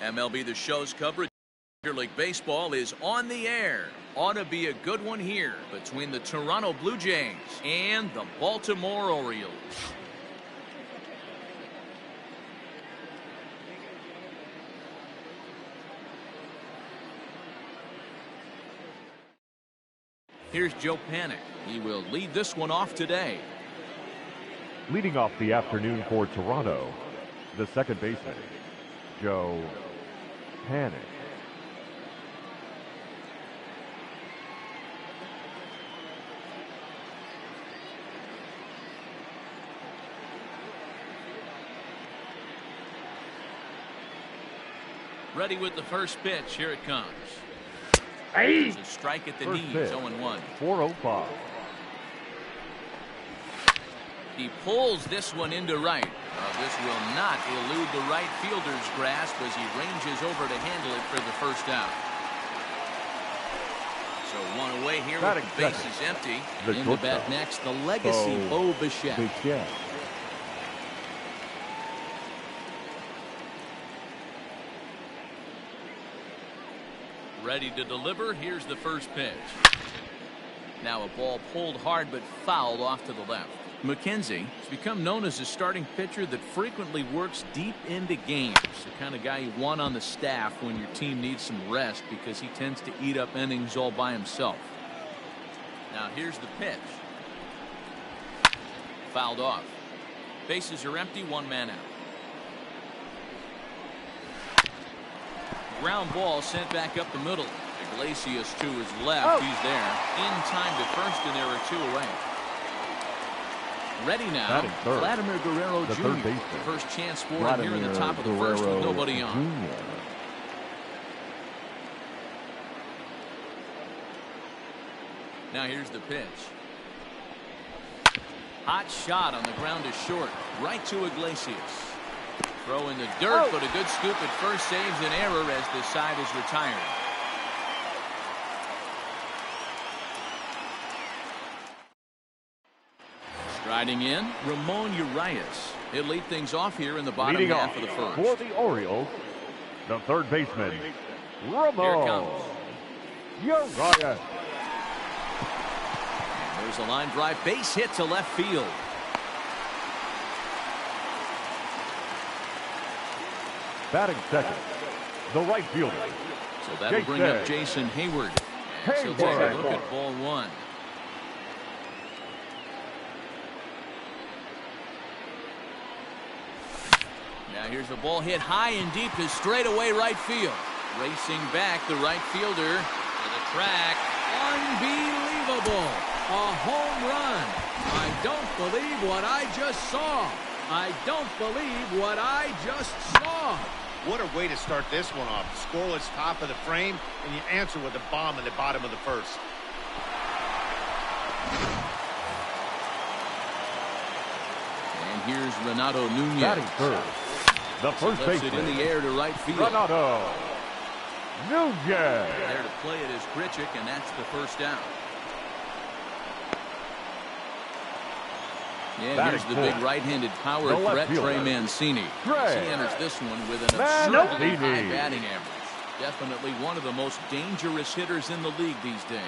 MLB The Show's coverage of Major League Baseball is on the air. Ought to be a good one here between the Toronto Blue Jays and the Baltimore Orioles. Here's Joe Panik. He will lead this one off today. Leading off the afternoon for Toronto, the second baseman, Joe Panik. Ready with the first pitch. Here it comes. Hey. There's a strike at the First knees. pitch, 0-1. 405. He pulls this one into right. This will not elude the right fielder's grasp as he ranges over to handle it for the first out. So one away here with the bases empty. In the bat next, the legacy Bo Bichette. Ready to deliver. Here's the first pitch. Now a ball pulled hard but fouled off to the left. McKenzie has become known as a starting pitcher that frequently works deep into games. The kind of guy you want on the staff when your team needs some rest because he tends to eat up innings all by himself. Now here's the pitch. Fouled off. Bases are empty, one man out. Ground ball sent back up the middle. Iglesias to his left. He's there in time to first, and there are two away. Ready now, Vladimir Guerrero Jr. The first chance for him here in the top of the first with nobody on. Now here's the pitch. Hot shot on the ground is short. Right to Iglesias. Throw in the dirt, but a good scoop at first saves an error as the side is retired. Striding in, Ramon Urias. He'll lead things off here in the bottom half of the first. For the Orioles, the third baseman, Ramon Urias. There's a line drive base hit to left field. Batting second, the right fielder. So that'll bring up Jason Hayward. So take a look at ball one. Now here's the ball hit high and deep to straightaway right field. Racing back the right fielder to the track. Unbelievable. A home run. I don't believe what I just saw. I don't believe what I just saw. What a way to start this one off. Scoreless top of the frame, and you answer with a bomb in the bottom of the first. And here's Renato Nunez. Batting third, the first baseman. It in the air to right field. Renato Nunez. There to play it is Grichuk, and that's the first down. Yeah, here's the big right-handed power threat, Trey Mancini. He enters this one with an absurdly high batting average. Definitely one of the most dangerous hitters in the league these days.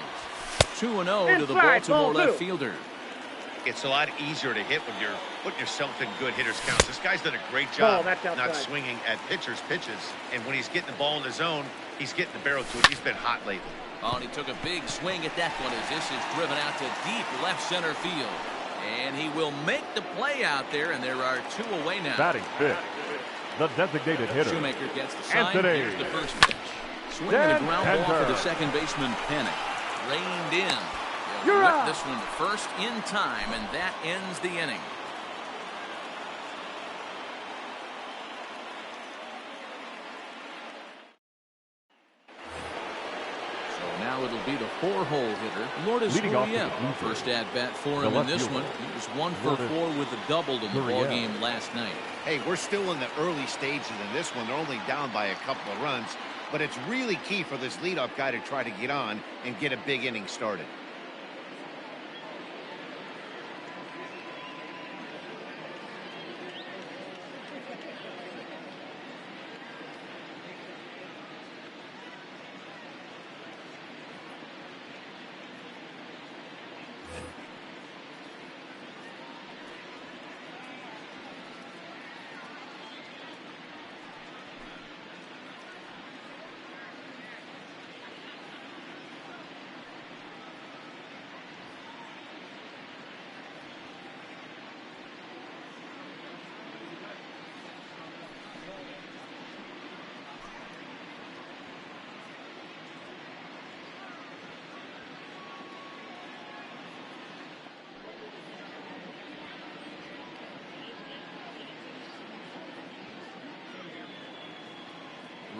2-0 to the Baltimore left fielder. It's a lot easier to hit when you're putting yourself in good hitters counts. This guy's done a great job not swinging at pitchers' pitches. And when he's getting the ball in the zone, he's getting the barrel to it. He's been hot lately. Oh, and he took a big swing at that one as this is driven out to deep left center field. And he will make the play out there, and there are two away now. Batting fifth, the designated hitter. Shoemaker gets the sign. Here's the first pitch. Swinging a ground ball for the second baseman, Panik. Reined in. He'll whip this one to first in time, and that ends the inning. Now it'll be the four-hole hitter, Lourdes Gurriel. First at-bat for him in this one. He was 1 for 4 with a double in the ballgame last night. Hey, we're still in the early stages in this one. They're only down by a couple of runs. But it's really key for this leadoff guy to try to get on and get a big inning started.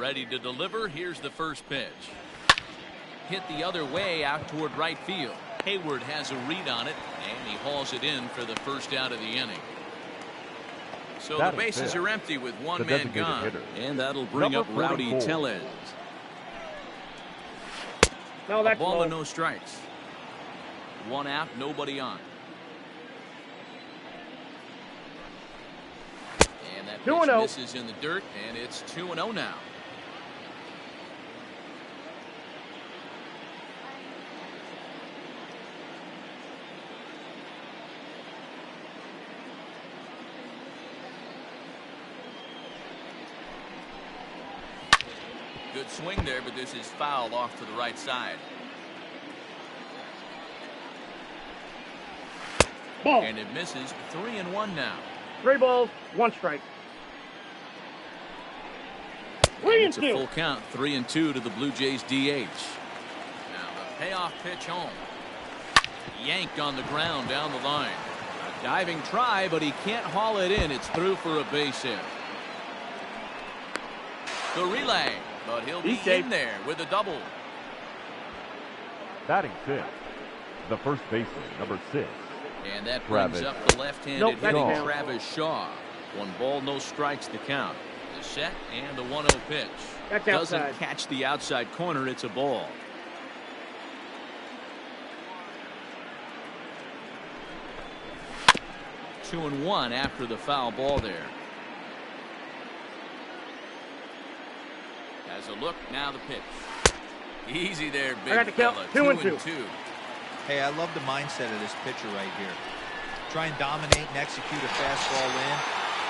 Ready to deliver. Here's the first pitch. Hit the other way out toward right field. Hayward has a read on it, and he hauls it in for the first out of the inning. So the bases are empty with one man gone. Hitter. And that'll bring up Rowdy Tellez. No, that's a ball low. and no strikes. One out, nobody on. And that pitch misses in the dirt, and it's 2-0 now. Good swing there, but this is fouled off to the right side. Ball. And it misses. 3-1 now. 3 balls, 1 strike. 3-2. It's a full count. 3-2 to the Blue Jays DH. Now the payoff pitch home. Yanked on the ground down the line. A diving try, but he can't haul it in. It's through for a base hit. The relay. But he'll be in there with a double. Batting 6th, the first baseman, number 6. And that brings up the left-handed hitter, Travis Shaw. 1 ball, no strikes to count. The set and the 1-0 pitch. That's doesn't outside. catch the outside corner. It's a ball. Two and one after the foul ball there. Has a look, now the pitch. Easy there, big fella. 2-2. Hey, I love the mindset of this pitcher right here. Try and dominate and execute a fastball in,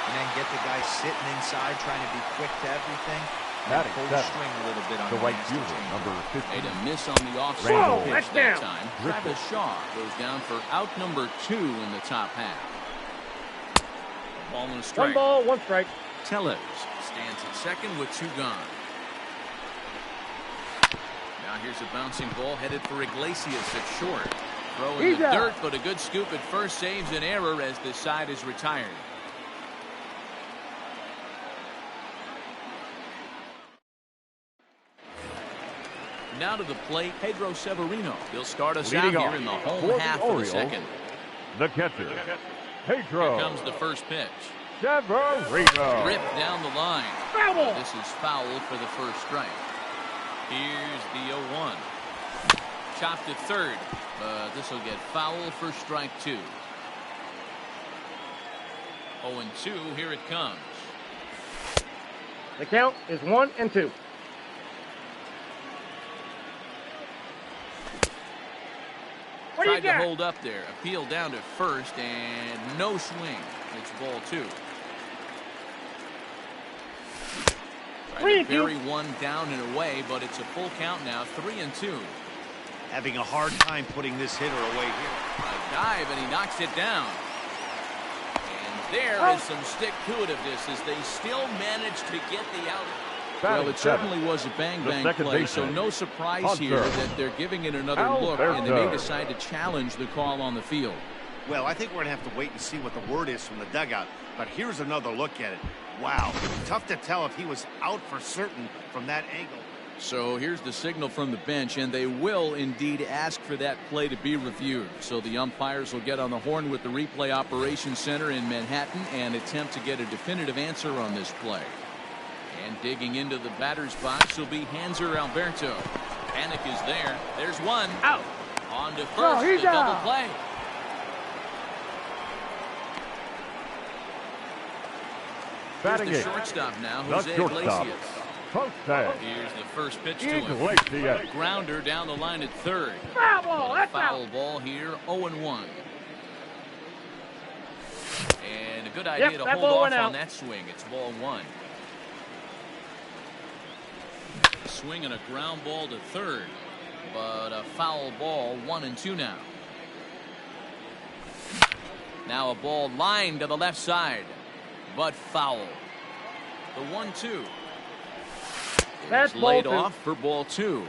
and then get the guy sitting inside trying to be quick to everything. And pull the string a little bit on the right fielder, number 15. Made a miss on the offside pitch that time. Travis Shaw goes down for out number 2 in the top half. Ball and a strike. 1 ball, 1 strike. Tellez stands at second with 2 gone. Now here's a bouncing ball headed for Iglesias at short. Throw in the dirt, but a good scoop at first saves an error as this side is retired. Now to the plate, Pedro Severino. He'll start us out here in the home half of the second. The catcher, Pedro. Here comes the first pitch. Severino. Ripped down the line. Foul. This is foul for the first strike. Here's the 0-1. Chopped at third, but this will get foul for strike 2. 0-2, here it comes. The count is 1-2. Tried to hold up there. Appeal down to first, and no swing. It's ball 2. Tried to bury one down and away, but it's a full count now. 3-2. Having a hard time putting this hitter away here. A dive, and he knocks it down. And there is some stick-to-itiveness as they still manage to get the out. Well, it certainly was a bang-bang play, so no surprise here that they're giving it another look, and they may decide to challenge the call on the field. Well, I think we're going to have to wait and see what the word is from the dugout, but here's another look at it. Wow, tough to tell if he was out for certain from that angle. So here's the signal from the bench, and they will indeed ask for that play to be reviewed. So the umpires will get on the horn with the replay operations center in Manhattan and attempt to get a definitive answer on this play. And digging into the batter's box will be Hanser Alberto. Panic is there. There's one. Out. On to first. A double play. Batting Here's the shortstop now, Jose Iglesias. Here's the first pitch to him. Grounder down the line at third. Foul ball. That's foul ball here. 0-1. And a good idea to hold off on that swing. It's ball 1. Swing and a ground ball to third, but a foul ball. 1-2 now. Now a ball lined to the left side, but foul. The 1-2. That's laid off for ball 2.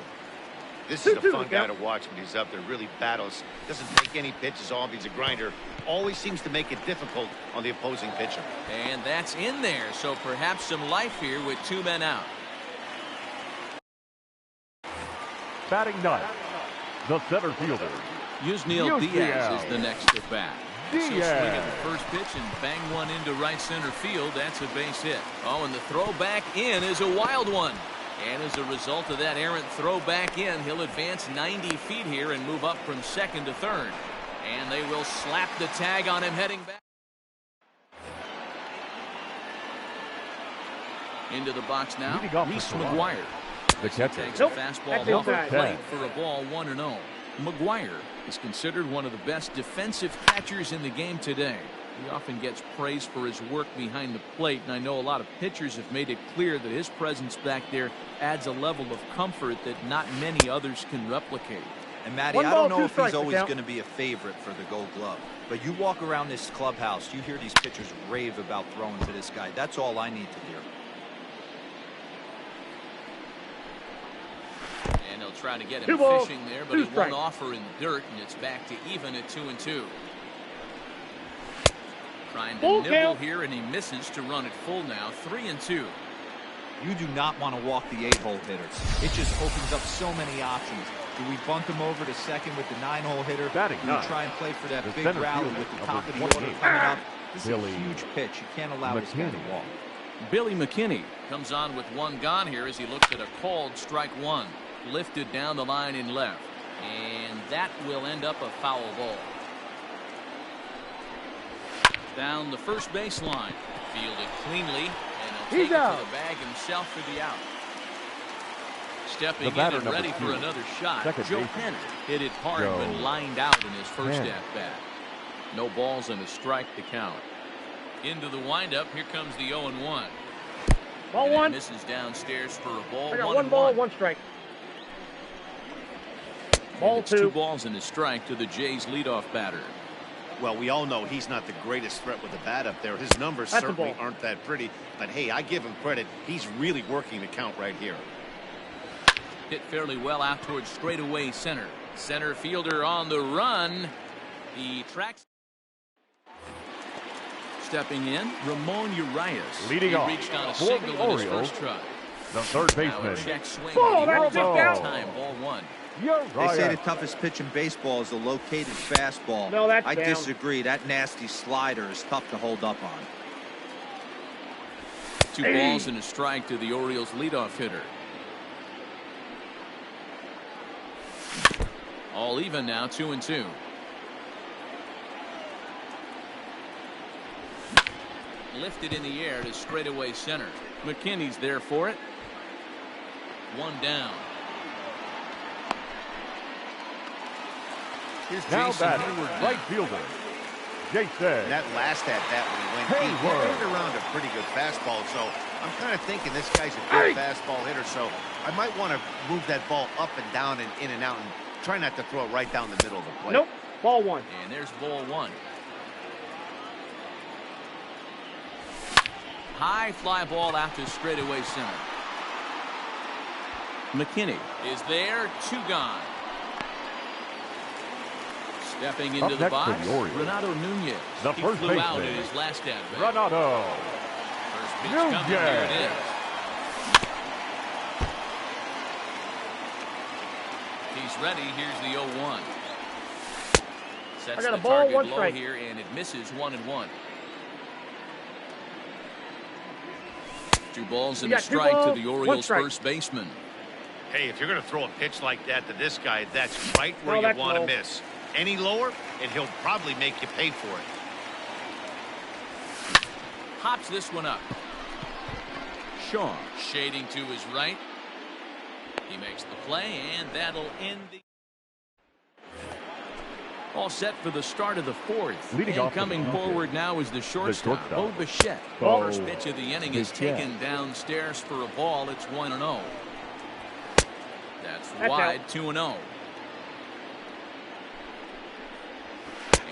This is a fun guy to watch when he's up there. Really battles. Doesn't take any pitches off. He's a grinder. Always seems to make it difficult on the opposing pitcher. And that's in there. So perhaps some life here with 2 men out. Batting ninth, the center fielder. Yusniel Diaz is the next at bat. He'll swing Diaz. at the first pitch and bang one into right center field. That's a base hit. Oh, and the throw back in is a wild one. And as a result of that errant throw back in, he'll advance 90 feet here and move up from second to third. And they will slap the tag on him heading back. Into the box now, Leading off Reese the line. McGuire. The catcher. Takes Nope. a fastball That's off the inside. plate for a ball 1-0. McGuire is considered one of the best defensive catchers in the game today. He often gets praised for his work behind the plate, and I know a lot of pitchers have made it clear that his presence back there adds a level of comfort that not many others can replicate. And Matty, One I ball, don't know two if he's strikes, always count. going to be a favorite for the Gold Glove, but you walk around this clubhouse, you hear these pitchers rave about throwing to this guy. That's all I need to hear. And they'll try to get him Two balls, fishing there, but two he won't strikes. offer in the dirt, and it's back to even at 2-2. Trying to Full nibble count. here, and he misses to run it full now. 3-2. You do not want to walk the 8-hole hitter. It just opens up so many options. Do we bunt him over to second with the 9-hole hitter? Batting Do we ninth, try and play for that the big center rally fielder, with the number top of the 28. order coming up? This Billy is a huge pitch. You can't allow this guy to McKinney. walk. Billy McKinney comes on with one gone here as he looks at a called strike one. Lifted down the line in left. And that will end up a foul ball. Down the first baseline. Fielded cleanly. And he'll He's take it out. to the bag himself for the out. Stepping The in batter, and number ready for 2, another shot. second Joe baseman. Penn hit it hard Joe but lined out in his first Penn. at bat. No balls and a strike to count. Into the windup. Here comes the 0-1. Ball And it one. misses downstairs for a ball. I got one ball, 1-1. one strike. And Ball it's two. 2 balls and a strike to the Jays leadoff batter. Well, we all know he's not the greatest threat with the bat up there. His numbers That's a certainly ball. aren't that pretty. But, hey, I give him credit. He's really working the count right here. Hit fairly well out towards straightaway center. Center fielder on the run. He tracks. Stepping in, Ramon Urias. Leading he off reached on a for single the in his Orioles, first try. the third Now a baseman. check swing. Ball, but he that's throws it, it out. time. Ball 1. They say the Urias. toughest pitch in baseball is the located fastball. No, that's I down. disagree. That nasty slider is tough to hold up on. 2 balls and a strike to the Orioles leadoff hitter. All even now, 2-2. Lifted in the air to straightaway center. McKinney's there for it. 1 down. Here's Now Jason batting, Hayward now. right fielder. Jason. That last at bat when he went deep, he Hayward. turned around a pretty good fastball. So I'm kind of thinking this guy's a good fastball hitter. So I might want to move that ball up and down and in and out and try not to throw it right down the middle of the plate. Nope. Ball one. And there's ball 1. High fly ball out to straightaway center. McKinney is there. 2 gone. Stepping into Up the next box, for the Orioles, Renato Nunez. the He first flew out baseman. in his last at bat. Renato. First pitch coming. Here it Nunez. is. He's ready. Here's the 0-1. Sets I got a the ball, target 1 low strike. here, and it misses 1-1. 2 balls and We a got 2 strike balls, to the 1 Orioles strike. first baseman. Hey, if you're going to throw a pitch like that to this guy, that's right where No, you that's want to low. miss. Any lower, and he'll probably make you pay for it. Hops this one up. Shaw shading to his right. He makes the play, and that'll end the. All set for the start of the 4th. Leading and off for the coming Orioles, forward now is the shortstop, shortstop. Bo Bichette. Bo First pitch of the inning is Bichette. taken downstairs for a ball. It's 1-0. That's That's wide, out. 2-0.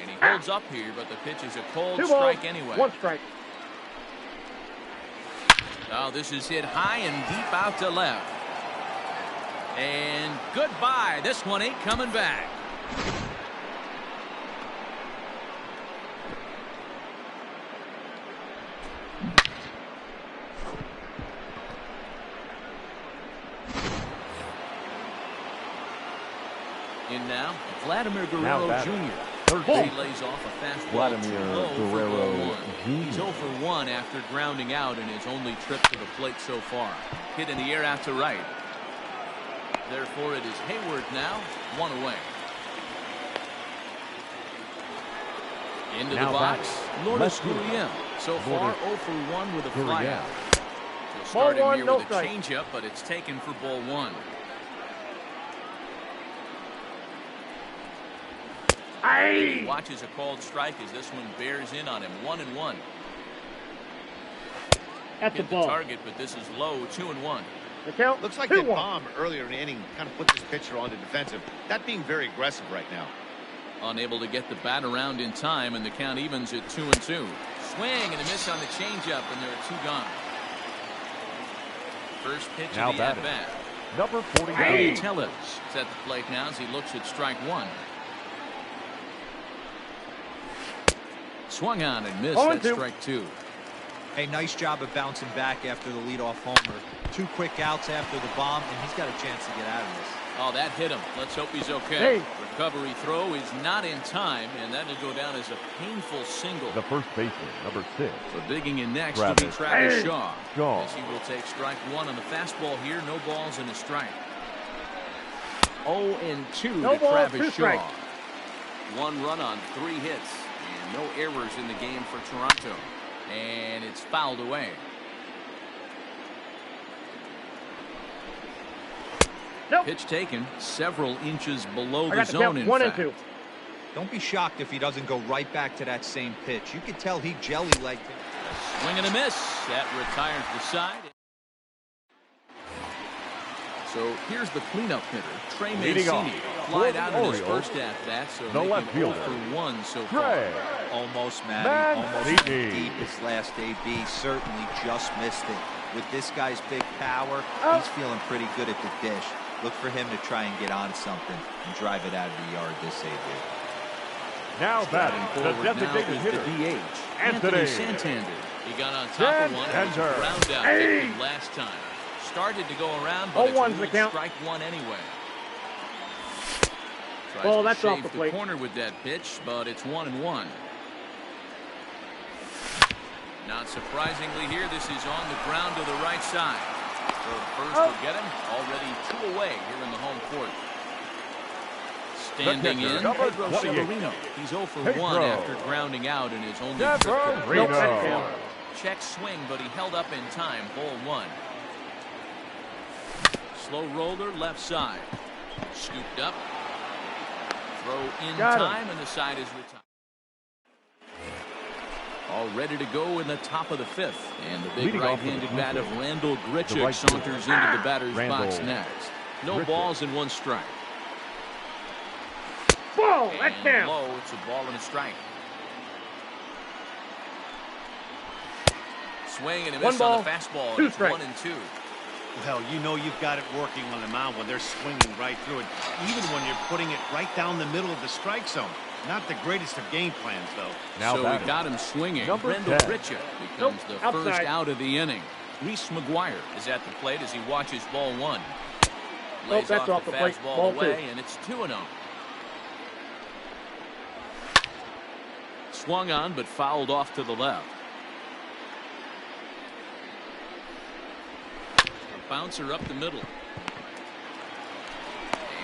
And he holds up here, but the pitch is a cold 2 balls, strike anyway. 1 strike. Now this is hit high and deep out to left. And goodbye. This one ain't coming back. In now, Vladimir Now Guerrero batting. Jr. Third He base. lays off a fastball Vladimir too low for Guerrero ball one. Jr. He's 0 for 1 after grounding out in his only trip to the plate so far. Hit in the air out to right. Therefore, it is Hayward now, 1 away. Into Now the box, Lourdes Gurriel. Gurriel. So far, 0 for 1 with a Gurriel. flyout. So starting one, here no with a strike. changeup, but it's taken for ball 1. He watches a called strike as this one bears in on him. 1-1. At the Hit the ball. target, but this is low. 2-1. The count. Looks like 2-1. that bomb earlier in the inning kind of put this pitcher on the defensive. Not being very aggressive right now. Unable to get the bat around in time, and the count evens at 2-2. Swing and a miss on the changeup, and there are 2 gone. First pitch Now of the batting. at-bat. Number 48. Tellez is at the plate now as he looks at strike 1. Swung on and missed. That's 0-2. strike 2. Hey, nice job of bouncing back after the leadoff homer. 2 quick outs after the bomb, and he's got a chance to get out of this. Oh, that hit him. Let's hope he's okay. Hey. Recovery throw is not in time, and that will go down as a painful single. The first baseman, number 6. So digging in next will be Travis. Travis Hey. Shaw. Shaw. As he will take strike 1 on the fastball here. No balls and a strike. 0-2 No to balls, Travis 2 Shaw. strikes. 1 run on 3 hits, and no errors in the game for Toronto. And it's fouled away. Nope. Pitch taken several inches below I the got the zone, count. in 1-2. fact. Don't be shocked if he doesn't go right back to that same pitch. You could tell he jelly-legged him. Swing and a miss. That retires the side. So here's the cleanup hitter, Trey Leading Mancini. off Flied for out the in his Orioles, first at-bat, so the making left 0 fielder, for 1 so far. Trey. Almost, Matty. Almost Mancini. deep his last AB. Certainly just missed it. With this guy's big power, he's feeling pretty good at the dish. Look for him to try and get on something and drive it out of the yard this AB. Now batting, the Forward now designated is hitter, the DH, Anthony Santander. He got on top of one and was Santander. ground out Hey. hit him last time. Started to go around, but 0-1's it's the ruled count. strike 1 anyway. Tries Ball, to that's shave off the plate. corner with that pitch, but it's 1-1. Not surprisingly here, this is on the ground to the right side. So the first will get him. Already 2 away here in the home court. Standing catcher, in, number Pedro 28. Severino. He's 0 for Pedro. 1 after grounding out in his only trip to the plate Severino. so far. Check swing, but he held up in time. Ball 1. Slow roller left side. Scooped up. Throw in Got him. time, and the side is retired. All ready to go in the top of the 5th. And the big Leading off with right-handed the bat of blue Randall The Grichuk right saunters fielder. into the batter's Randall box next. No Grichuk. balls and 1 strike. Ball. That's And down. low, it's a ball and a strike. Swing and a 1 miss on ball, the fastball. 2 It's strikes. 1-2. Well, you know you've got it working on the mound when they're swinging right through it, even when you're putting it right down the middle of the strike zone. Not the greatest of game plans, though. Now So batting, we got him swinging. number Randall 10. Grichuk becomes Nope, the outside. first out of the inning. Reese McGuire is at the plate as he watches ball 1. Lays that's off the the plate. fastball Ball away, 2. and it's 2-0. Swung on, but fouled off to the left. A bouncer up the middle.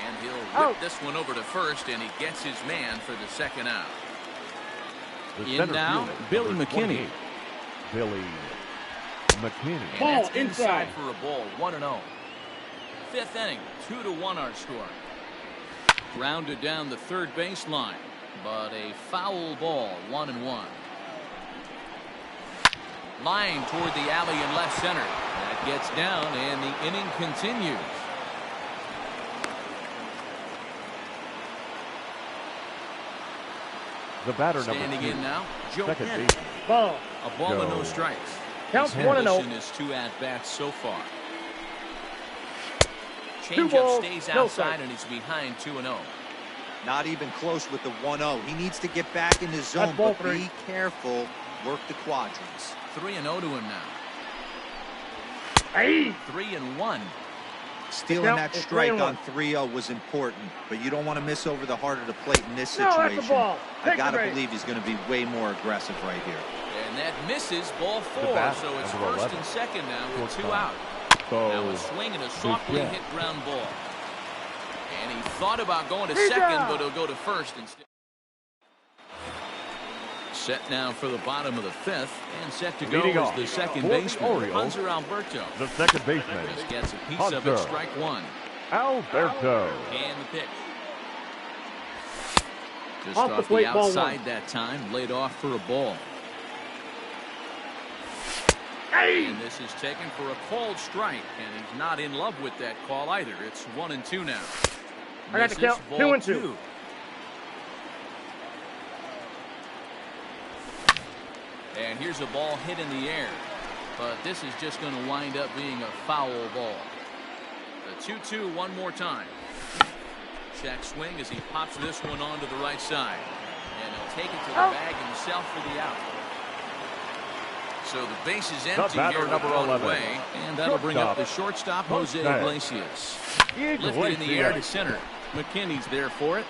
And he'll whip Out. this one over to first, and he gets his man for the second out. the In center now, fielder, Billy number McKinney. 28. Billy McKinney. And Ball that's inside inside. for a ball, 1-0. 5th inning, 2-1 our score. Grounded down the third baseline, but a foul ball, 1-1. Line toward the alley in left center. That gets down, and the inning continues. The batter number Standing 2. in now, Joe Second Petty. baseman. Ball. A ball and no Joe. strikes. Counts He's 1-0. in his 2 at-bats so far. 2 Changeup balls, stays no outside, strikes. and he's behind 2-0. Not even close with the 1-0. He needs to get back in his zone, ball but 3. be careful. Work the quadrants. 3-0 to him now. Hey. 3-1. Stealing that strike on 3-0 was important, but you don't want to miss over the heart of the plate in this situation. That's the ball. I got to believe he's going to be way more aggressive right here. And that misses ball 4, so it's first and second now with 2 out. Now a swing and a softly hit ground ball. And he thought about going to second, but he'll go to first instead. Set now for the bottom of the 5th, and set to go is the second baseman, Hunter Alberto. The second baseman. Just gets a piece of it, strike 1. Alberto. And the pitch. Just off the outside that time, laid off for a ball. And this is taken for a called strike, and he's not in love with that call either. It's 1-2 now. I got to count 2-2. And here's a ball hit in the air, but this is just going to wind up being a foul ball. The 2-2 one more time. Check swing as he pops this one onto the right side, and he'll take it to the bag himself for the out. So the base is empty here with one away, and that'll bring up the shortstop, Jose Iglesias. Lifted in the air to center. McKinney's there for it,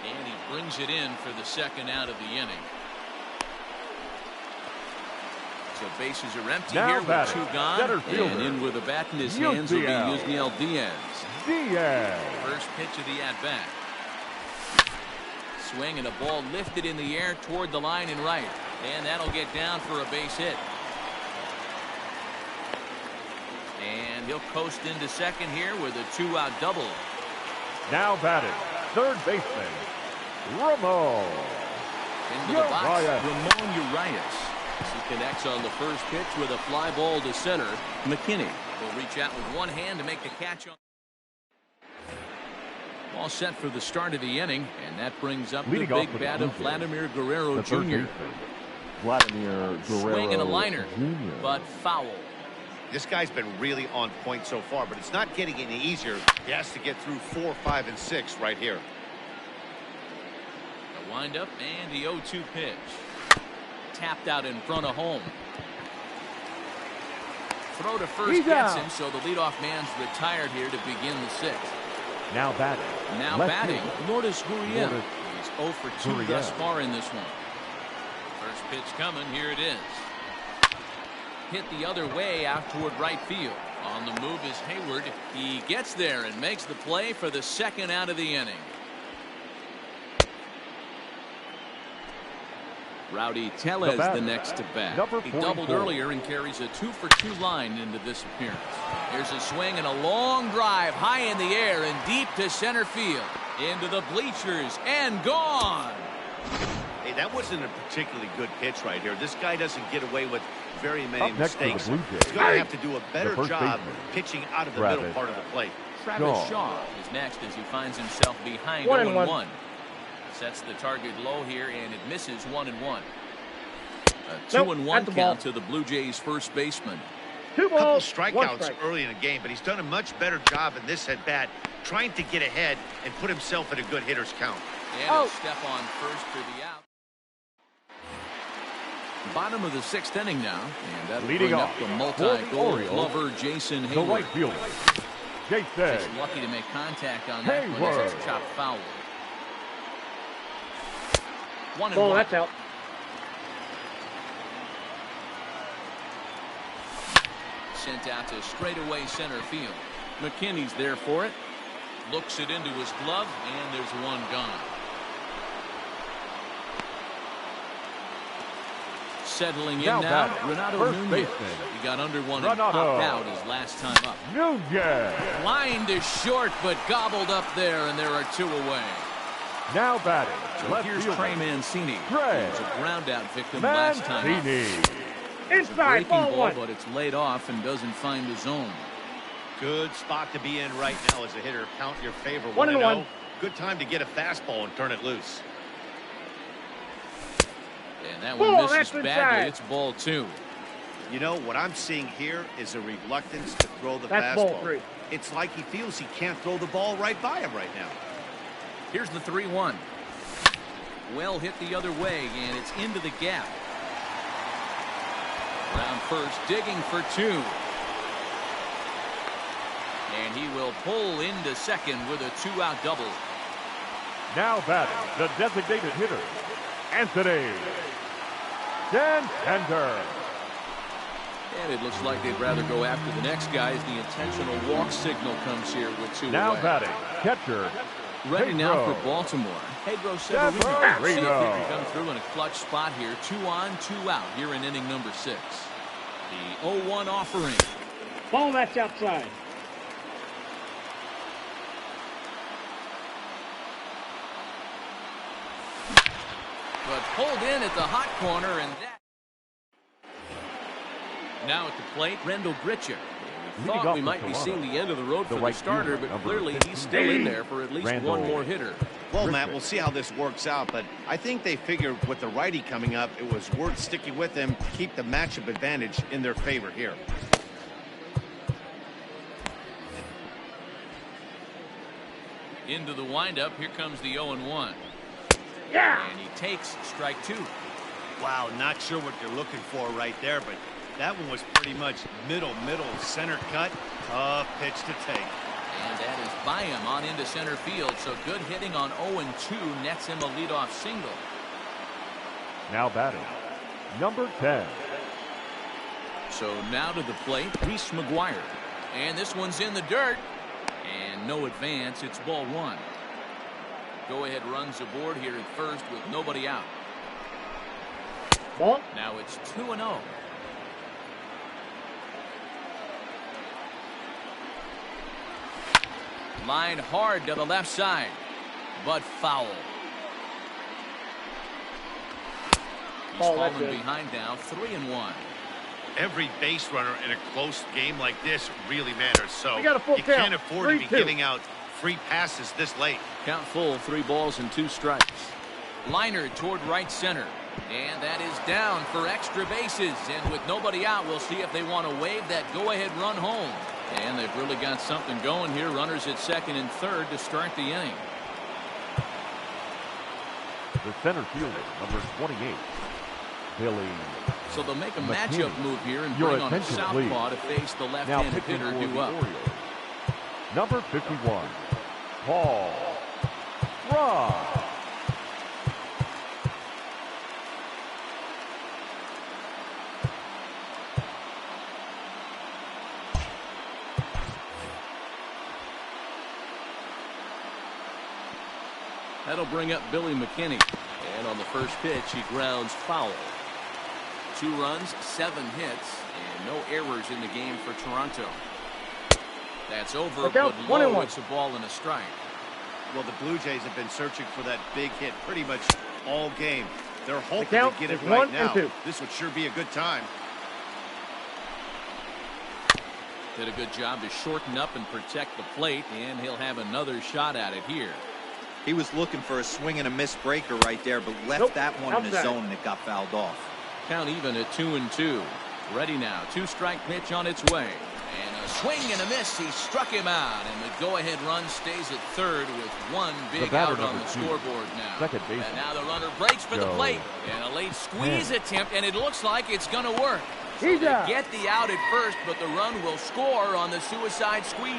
and he brings it in for the second out of the inning. So bases are empty here with 2 gone, and in with a bat in his hands will be Yusniel Diaz. First pitch of the at-bat. Swing and a ball lifted in the air toward the line and right, and that'll get down for a base hit. And he'll coast into second here with a 2-out double. Now batting, third baseman, Ramon. Into the box, Ramon Urias. He connects on the first pitch with a fly ball to center. McKinney will reach out with one hand to make the catch on. All set for the start of the inning, and that brings up the big bat of Vladimir Guerrero Jr. Vladimir Guerrero Swing and a liner, Jr. but foul. This guy's been really on point so far, but it's not getting any easier. He has to get through 4, 5, and 6 right here. The windup and the 0-2 pitch. Tapped out in front of home. Throw to first gets him, so the leadoff man's retired here to begin the 6th. Now batting. Now batting, Lourdes Gurriel. He's 0 for 2 thus far in this one. First pitch coming, here it is. Hit the other way out toward right field. On the move is Hayward. He gets there and makes the play for the second out of the inning. Rowdy Tellez the next to bat. He doubled earlier and carries a 2 for 2 line into this appearance. Here's a swing and a long drive high in the air and deep to center field. Into the bleachers and gone. Hey, that wasn't a particularly good pitch right here. This guy doesn't get away with very many mistakes. He's going to have to do a better job pitching out of the middle part of the plate. Travis Shaw is next as he finds himself behind 0-1. Sets the target low here, and it misses 1-1. A 2-1 count to the Blue Jays first baseman. A couple strikeouts early in the game, but he's done a much better job in this at bat, trying to get ahead and put himself in a good hitter's count. And a step on first for the out. Bottom of the 6th inning now, and that'll bring up the multi-goal lover Jason Hayward. The right fielder, Jason. Just lucky to make contact on that one as it's chopped foul. 1-1. That's out. Sent out to straightaway center field. McKinney's there for it. Looks it into his glove, and there's one gone. Settling in now, Renato Nunez. He got under one and popped out his last time up. Nunez. Lined is short, but gobbled up there, and there are 2 away. Now batting. So here's Trey Mancini. He was a ground out victim last time. Inside, ball 1. But it's laid off and doesn't find the zone. Good spot to be in right now as a hitter. Count your favor. 1-1. Good time to get a fastball and turn it loose. And that one misses badly. It's ball 2. You know, what I'm seeing here is a reluctance to throw the fastball. It's like he feels he can't throw the ball right by him right now. Here's the 3-1. Well hit the other way, and it's into the gap. Round first, digging for 2. And he will pull into second with a 2-out double. Now batting, the designated hitter, Anthony Santander. And it looks like they'd rather go after the next guy as the intentional walk signal comes here with 2 Now away. batting, catcher, Ready now for Baltimore. Pedro Severino. See if he can come through in a clutch spot here. 2 on, 2 out here in inning number 6. The 0-1 offering. Ball that's outside. But pulled in at the hot corner, and that. Now at the plate, Rendell Gritcher. We thought we might be seeing the end of the road for the starter, but clearly he's still in there for at least one more hitter. Well, Matt, we'll see how this works out, but I think they figured with the righty coming up, it was worth sticking with him, keep the matchup advantage in their favor here. Into the windup, here comes the 0-1. Yeah! And he takes strike 2. Wow, not sure what you're looking for right there, but that one was pretty much middle, center cut. Tough pitch to take. And that is by him on into center field. So good hitting on 0-2 nets him a leadoff single. Now batting, number 10. So now to the plate, Reese McGuire. And this one's in the dirt. And no advance. It's ball 1. Go-ahead runs aboard here at first with nobody out. Ball. Now it's 2-0. Line hard to the left side, but foul. He's fallen behind now, 3-1. Every base runner in a close game like this really matters. So got a full you count. can't afford to be 3-2. giving out free passes this late. Count full, 3 balls and 2 strikes. Liner toward right center. And that is down for extra bases. And with nobody out, we'll see if they want to wave that go-ahead run home. And they've really got something going here. Runners at second and third to start the inning. The center fielder, number 28, Billy. So they'll make a McKinney. matchup move here and Your bring on a attention, southpaw please. to face the Now left-handed pitching hitter for due the up. Orioles, number 51, Paul Ross. That'll bring up Billy McKinney. And on the first pitch, he grounds foul. 2 runs, 7 hits, and no errors in the game for Toronto. That's over, but low. It's a ball and a strike. Well, the Blue Jays have been searching for that big hit pretty much all game. They're hoping to count get it is right 1 and now. 2. This would sure be a good time. Did a good job to shorten up and protect the plate, and he'll have another shot at it here. He was looking for a swing and a miss breaker right there, but left that one in the zone that got fouled off. Count even at 2-2. Ready now. 2-strike pitch on its way. And a swing and a miss. He struck him out. And the go-ahead run stays at third with 1 big out on the scoreboard now. Second baseman. And now the runner breaks for the plate. And a late squeeze attempt, and it looks like it's going to work. So they get the out at first, but the run will score on the suicide squeeze.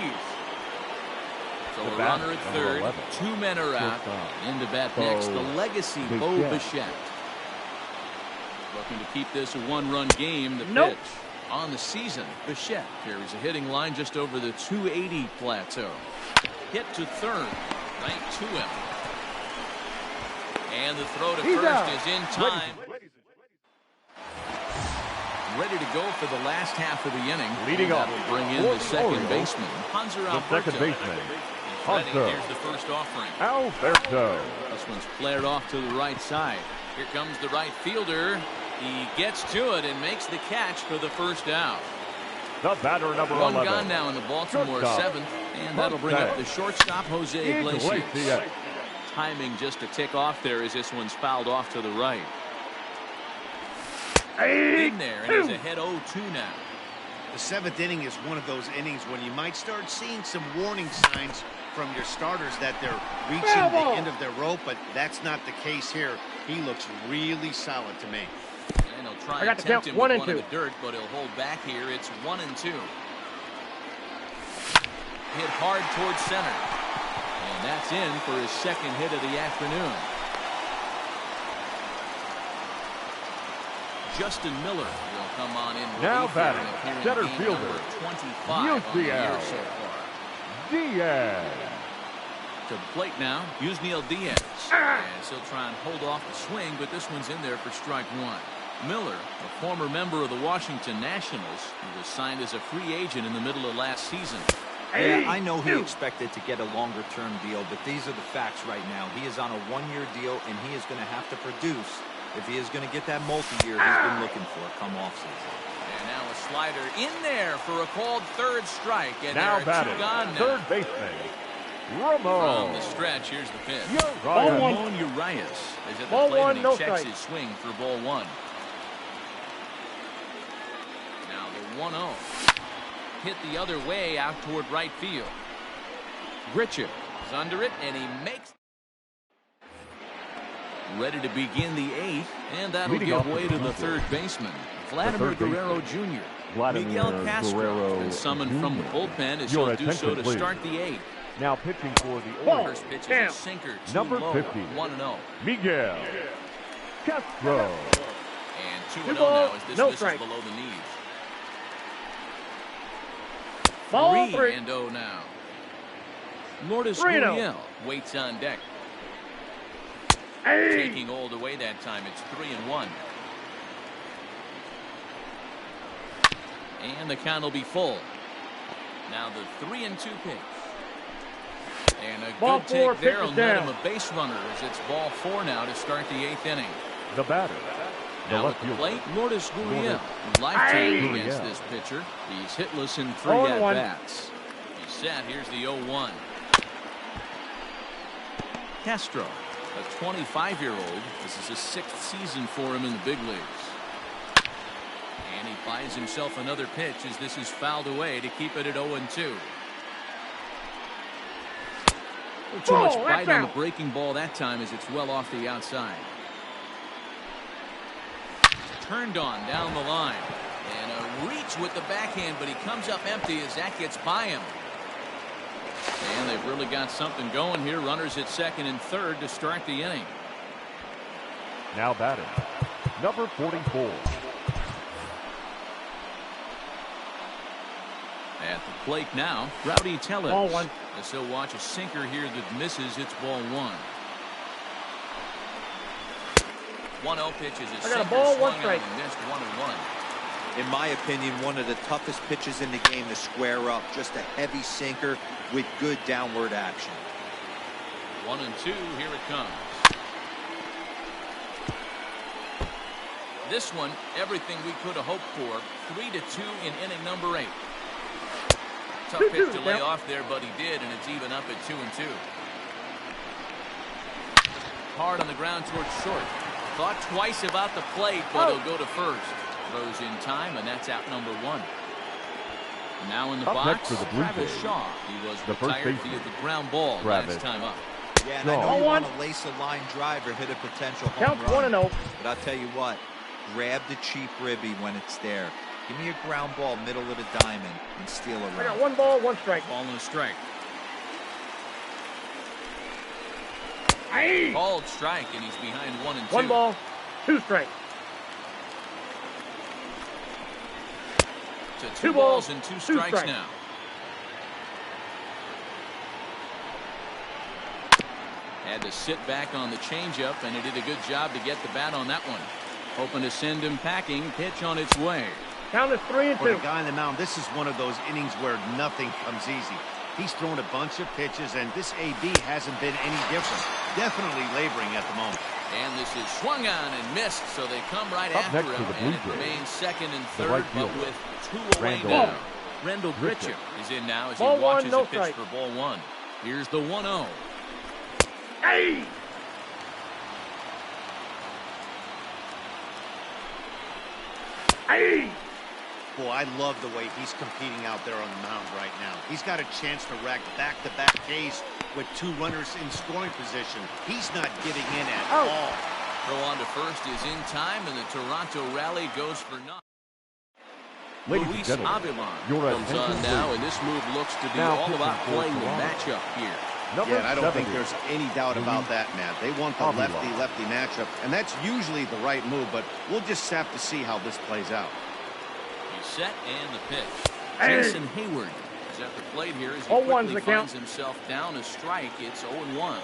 So a runner at third, 2 men are out. Into bat next, the legacy Bo Bichette. Looking to keep this a 1-run game. The pitch on the season. Bichette carries a hitting line just over the 280 plateau. Hit to third, right to him. And the throw to first is in time. Ready to go for the last half of the inning. Leading off, that'll bring in the second baseman, Hanser Alberto. Second baseman, Ready. Here's the first offering. Alberto. This one's flared off to the right side. Here comes the right fielder. He gets to it and makes the catch for the first out. The batter, number 1 11. gone now in the Baltimore seventh, and that'll bring up the shortstop, Jose Iglesias. Timing just a tick off there as this one's fouled off to the right. In there, and he's ahead 0-2 now. The 7th inning is one of those innings when you might start seeing some warning signs from your starters that they're reaching the end of their rope, but that's not the case here. He looks really solid to me. And he'll try and tempt him with one in the dirt, but he'll hold back here. It's 1-2. hit hard towards center. And that's in for his second hit of the afternoon. Justin Miller will come on in. Now batting, center fielder, 25 on the year so far. Diaz. To the plate now, Yusniel Diaz. As he'll try and hold off the swing, but this one's in there for strike one. Miller, a former member of the Washington Nationals, who was signed as a free agent in the middle of last season. Yeah, I know he expected to get a longer-term deal, but these are the facts right now. He is on a one-year deal, and he is going to have to produce if he is going to get that multi-year he's been looking for come offseason. And now a slider in there for a called third strike. And now there are two batting, gone now. third baseman, Ramon. From the stretch, here's the pitch. Ramon Urias is at the Ball plate one, and he no checks strike. his swing for ball one. Now the 1-0. Hit the other way out toward right field. Grichuk is under it, and he makes. Ready to begin the eighth, and that'll give way to the third baseman, Vladimir Guerrero Jr. Miguel Castro is summoned from the bullpen as he'll do so to start the eighth. Now pitching for the Orioles, First pitch is a sinker, number low, 50, 1-0. Miguel Castro. And 2-0 ball, now as this no misses strike. below the knees. Ball 3-0 now. Lourdes 3-0. Gurriel waits on deck. Taking all the way that time. It's 3-1. And the count will be full. Now the 3-2 pitch. And a Ball good four, take there pitch will is net down. him a base runner as it's ball 4 now to start the 8th inning. The batter, the Now left at the fielder, plate, Lourdes Gurriel. Lifetime against this pitcher. He's hitless in 3 at-bats. He's set. Here's the 0-1. Castro, a 25-year-old. This is his 6th season for him in the big leagues. And he buys himself another pitch as this is fouled away to keep it at 0-2. Too much bite on the breaking ball that time as it's well off the outside. Turned on down the line. And a reach with the backhand, but he comes up empty as that gets by him. And they've really got something going here. Runners at second and third to start the inning. now batting, number 44. At the plate now, Rowdy Tellez. Ball one. As he'll watch a sinker here that misses. It's ball 1. 1-0 pitch is a I got a sinker ball, swung one strike. on and missed 1-1. In my opinion, one of the toughest pitches in the game to square up. Just a heavy sinker with good downward action. 1-2. Here it comes. This one, everything we could have hoped for. 3-2 in inning number 8. Tough pitch to lay off there, but he did, and it's even up at 2-2. Hard on the ground towards short. Thought twice about the plate, but he'll go to first. Throws in time, and that's out number 1. Now in the Up box, next for the Blue Travis Jays, Shaw. He was the first retired baseman, via the ground ball Travis last time up. Yeah, and I know Ball you one. want to lace a line drive or hit a potential home Count run. 1-0. But I'll tell you what, grab the cheap ribby when it's there. Give me a ground ball middle of the diamond and steal a I got run. 1 ball, 1 strike. Ball and a strike. Aye. Called strike, and he's behind 1 and 2. 1 ball, 2 strikes. To 2 2 balls balls, and 2 2 strikes strikes. now. Had to sit back on the changeup, and he did a good job to get the bat on that one. Hoping to send him packing. Pitch on its way. Count is 3-2. For the guy on the mound, this is one of those innings where nothing comes easy. He's thrown a bunch of pitches, and this AB hasn't been any different. Definitely laboring at the moment. And this is swung on and missed, so they come right Up after next for him, the Blue and it Jays, remains second and the third, right but fielder, with 2 away Randall now. Rendell Grichuk. Grichuk is in now as Ball he one, watches no a pitch strike. for ball 1. Here's the 1-0. Aye. Aye. Boy, I love the way he's competing out there on the mound right now. He's got a chance to rack back-to-back Ks with 2 runners in scoring position. He's not giving in at all. Throw on to first is in time, and the Toronto rally goes for 0. Ladies and Luis gentlemen, Avila your comes on attention, now, please. and this move looks to be Now all about pitching for playing the Toronto. matchup here. Number Yeah, and I don't 70. think there's any doubt about that, Matt. They want the Avila. lefty-lefty matchup, and that's usually the right move, but we'll just have to see how this plays out. He's set and the pitch. Hey. Jason Hayward is at the plate here as he 0-1's quickly the count. finds himself down a strike. It's 0-1.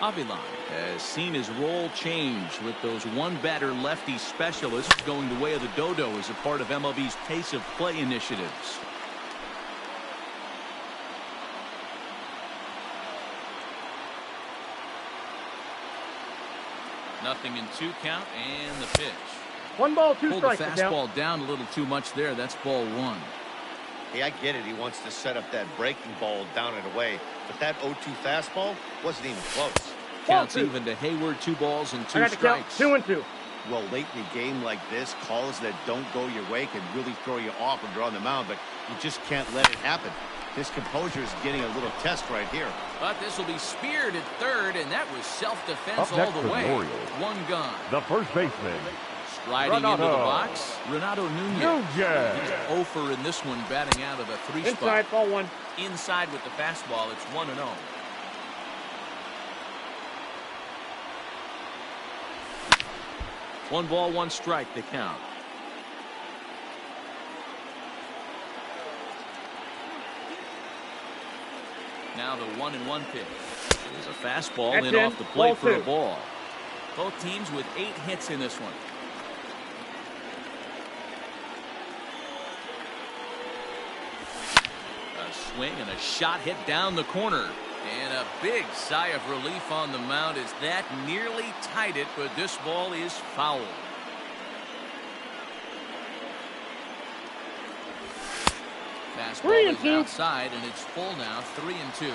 Avila has seen his role change with those one-batter lefty specialists going the way of the dodo as a part of MLB's pace of play initiatives. Nothing in 2 count and the pitch. 1 ball, 2 Pulled the strikes. The count. fastball down a little too much there. That's ball 1. Hey, I get it. He wants to set up that breaking ball down and away, but that 0-2 fastball wasn't even close. Counts 2. even to Hayward. 2 balls and 2 I got the count. strikes. 2 and 2. Well, late in the game like this, calls that don't go your way can really throw you off when you're on the mound, but you just can't let it happen. His composure is getting a little test right here. But this will be speared at third, and that was self-defense Up all next the for the way. Orioles. 1 gone. The first baseman, Striding into the Renato. box, Renato Nunez. Nunez. He's 0 for in this one, batting out of a 3 spot. Inside, ball 1. Inside with the fastball, it's 1-0. One ball, 1 strike, the count. Now the 1-1 pitch. There's a fastball That's in in. off the plate Ball for a 2. ball. Both teams with 8 hits in this one. A swing and a shot hit down the corner. And a big sigh of relief on the mound as that nearly tied it, but this ball is foul. Fastball is 3-2. outside, and it's full now, 3-2.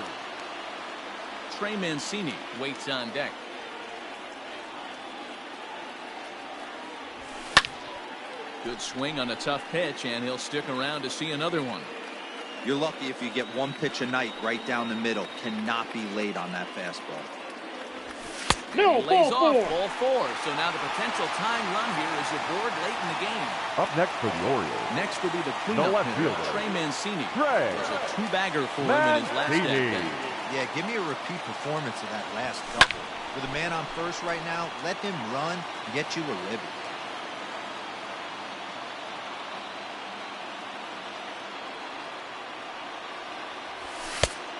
Trey Mancini waits on deck. Good swing on a tough pitch, and he'll stick around to see another one. You're lucky if you get 1 pitch a night right down the middle. Cannot be late on that fastball. No, He lays ball off 4. ball 4. So now the potential tying run here is aboard late in the game. Up next for the Orioles, Next will be the the cleanup left hitter, fielder, Trey Mancini. Trey It was a 2-bagger for him in his last Mancini. at-bat. Yeah, give me a repeat performance of that last double. With a man on first right now, let him run and get you a ribby.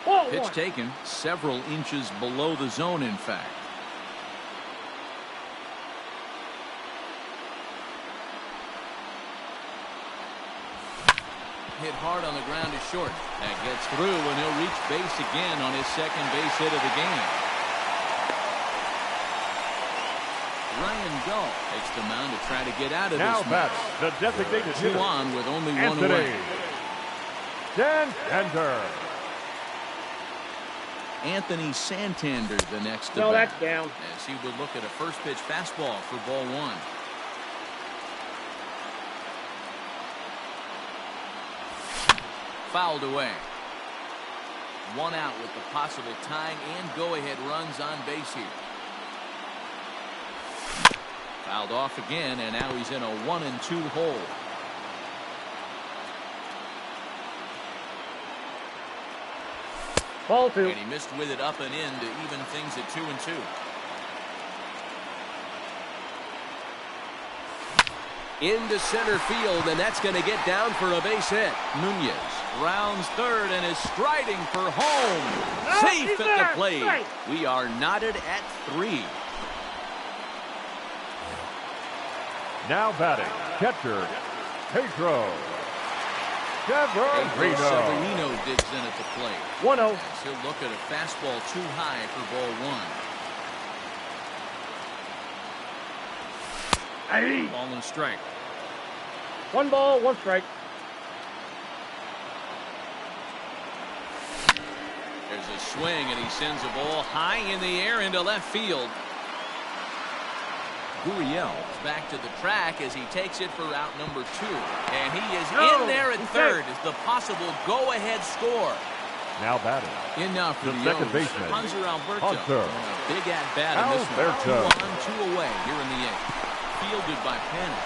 Ball Pitch 1. taken several inches below the zone, in fact. Hit hard on the ground to short. That gets through, and he'll reach base again on his second base hit of the game. Ryan Gull takes the mound to try to get out of now this batting, mess. the designated 2 hitter, on with only 1 Anthony away. Santander. Anthony Santander the next to No, bat, that's down. as he would look at a first pitch fastball for ball 1. Fouled away. 1 out with the possible tying and go-ahead runs on base here. Fouled off again, and now he's in a 1-2 hole. Ball 2. And he missed with it up and in to even things at 2-2. Into center field, and that's going to get down for a base hit. Nunez rounds third and is striding for home. No, Safe he's at there. the plate. Strike. We are knotted at 3. Now batting, catcher, Pedro Pedro Severino. Severino digs in at the plate. 1-0. As he'll look at a fastball too high for ball 1. Hey. Ball and strike. 1 ball, 1 strike. There's a swing, and he sends a ball high in the air into left field. Gurriel is back to the track as he takes it for out number 2. And he is No, in there at he's third safe. as the possible go-ahead score. Now batting, In now for The the second O's, baseman, Hanser Alberto. Hunter. And a big at-bat in this one. Alberto. 2 on, 2 away here in the 8th. Fielded by Panic.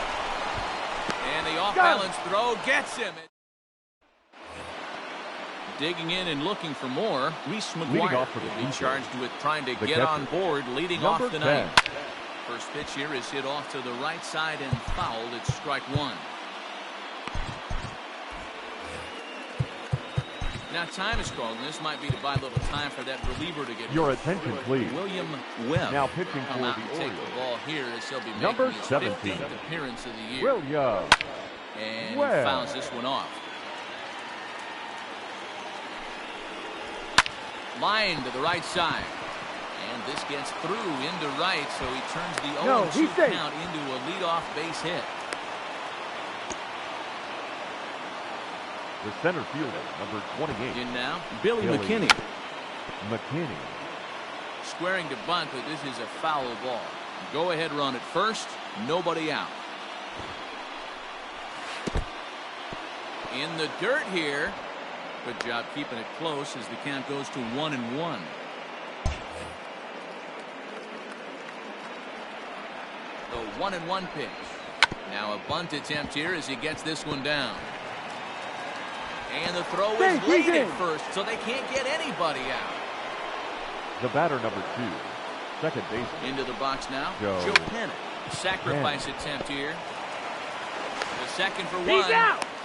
And he the off-balance throw gets him. Digging in and looking for more. Reese McGuire will be charged with trying to get on board, leading off the ninth. First pitch here is hit off to the right side and fouled. It's strike one. Now time is called, and this might be to buy a little time for that reliever to get your attention, please. William Webb Now pitching for come out the and take Orioles. the ball here as he'll be making Number his 17. 15th appearance of the year. William And Webb. he fouls this one off. Line to the right side. And this gets through into right, so he turns the 0-2 count into a leadoff base hit. The center fielder, number 28. In now, Billy McKinney. McKinney. Squaring to bunt, but this is a foul ball. Go ahead run at first, nobody out. In the dirt here. Good job keeping it close as the count goes to 1-1. The 1-1 pitch. Now a bunt attempt here as he gets this one down. And the throw is late at first, so they can't get anybody out. The batter, number 2. Second baseman. Into the box now, Joe Pennant. Sacrifice attempt here. The second for one.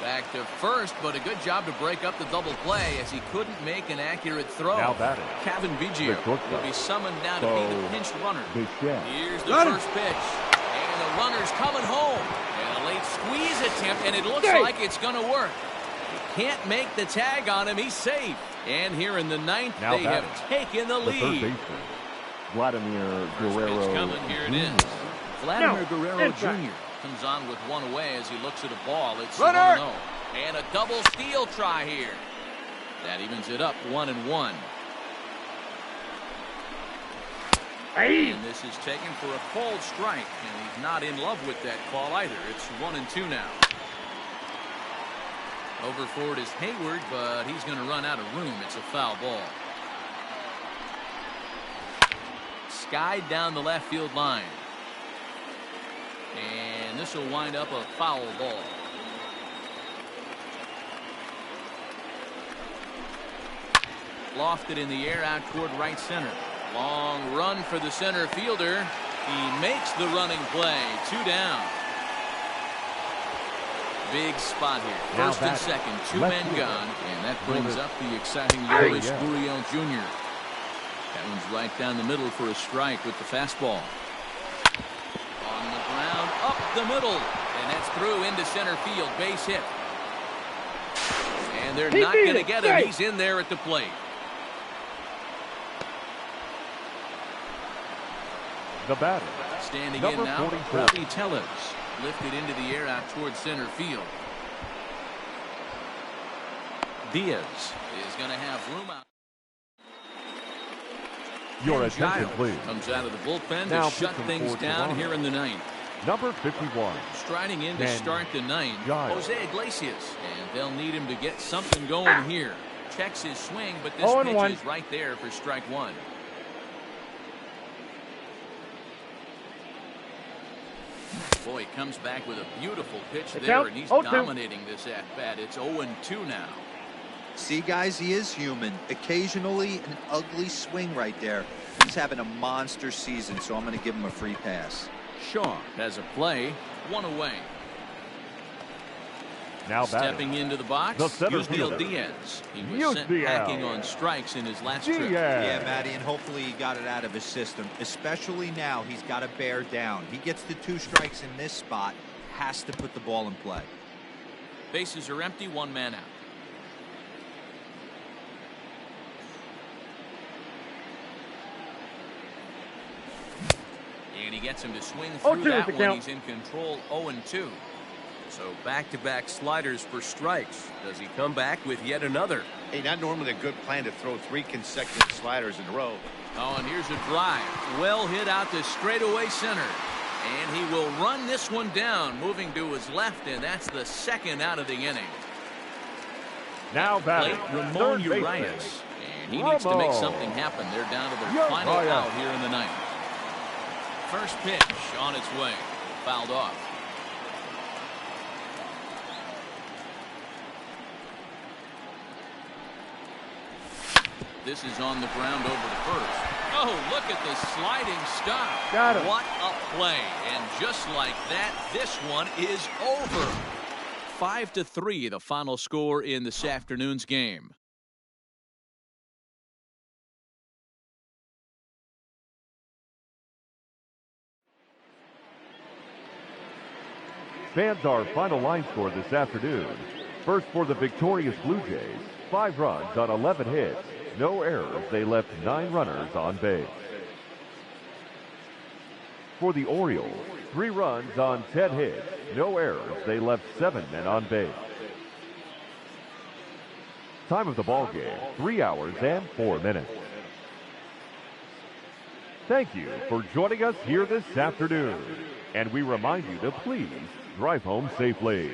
Back to first, but a good job to break up the double play as he couldn't make an accurate throw. Now batting. Kevin Biggio will be summoned now to be the pinch runner. Here's the first pitch. And the runner's coming home. And a late squeeze attempt, and it looks like it's going to work. Can't make the tag on him. He's safe. And here in the ninth, now they have taken the lead. Third baseman, Vladimir Guerrero. Pitch coming. Here it is. Vladimir Guerrero Jr. comes on with one away as he looks at a ball. It's 1-0. And a double steal try here. That evens it up 1-1. And this is taken for a cold strike. And he's not in love with that call either. It's 1-2 now. Over for it is Hayward, but he's going to run out of room. It's a foul ball. Skied down the left field line. And this will wind up a foul ball. Lofted in the air out toward right center. Long run for the center fielder. He makes the running play. 2 down. Big spot here. First and second, 2 men gone, and that brings up the exciting Luis Gurriel Jr. That one's right down the middle for a strike with the fastball. On the ground, up the middle, and that's through into center field. Base hit. And they're not going to get him. He's in there at the plate. The batter, standing number in now, 44. Rowdy Tellez. Lifted into the air out towards center field. Diaz is going to have room out. Your attention, please. Comes out of the bullpen Now to shut things down here in the ninth. Number 51. Striding in to start the ninth, Giles. Jose Iglesias. And they'll need him to get something going here. Checks his swing, but this pitch is right there for strike one. Boy, he comes back with a beautiful pitch there, and he's dominating this at-bat. It's 0-2 now. See, guys, he is human. Occasionally, an ugly swing right there. He's having a monster season, so I'm going to give him a free pass. Shaw has a play, 1 away. Now stepping into the box, Yusniel Diaz. He was sent packing on strikes in his last trip. Yeah, Matty, and hopefully he got it out of his system. Especially now, he's got to bear down. He gets the 2 strikes in this spot, has to put the ball in play. Bases are empty, 1 man out. And he gets him to swing through that one. He's in control, 0-2. So back-to-back sliders for strikes. Does he come back with yet another? Hey, not normally a good plan to throw 3 consecutive sliders in a row. Oh, and here's a drive. Well hit out to straightaway center. And he will run this one down, moving to his left, and that's the 2nd out of the inning. Now batting, Ramon Urias. And he needs to make something happen. They're down to their final out here in the ninth. First pitch on its way. Fouled off. This is on the ground over to first. Oh, look at the sliding stop. Got him. What a play. And just like that, this one is over. 5-3, the final score in this afternoon's game. Fans, our final line score this afternoon. First for the victorious Blue Jays, 5 runs on 11 hits. No errors. They left 9 runners on base. For the Orioles, 3 runs on 10 hits. No errors. They left 7 men on base. Time of the ball game, 3 hours and 4 minutes. Thank you for joining us here this afternoon. And we remind you to please drive home safely.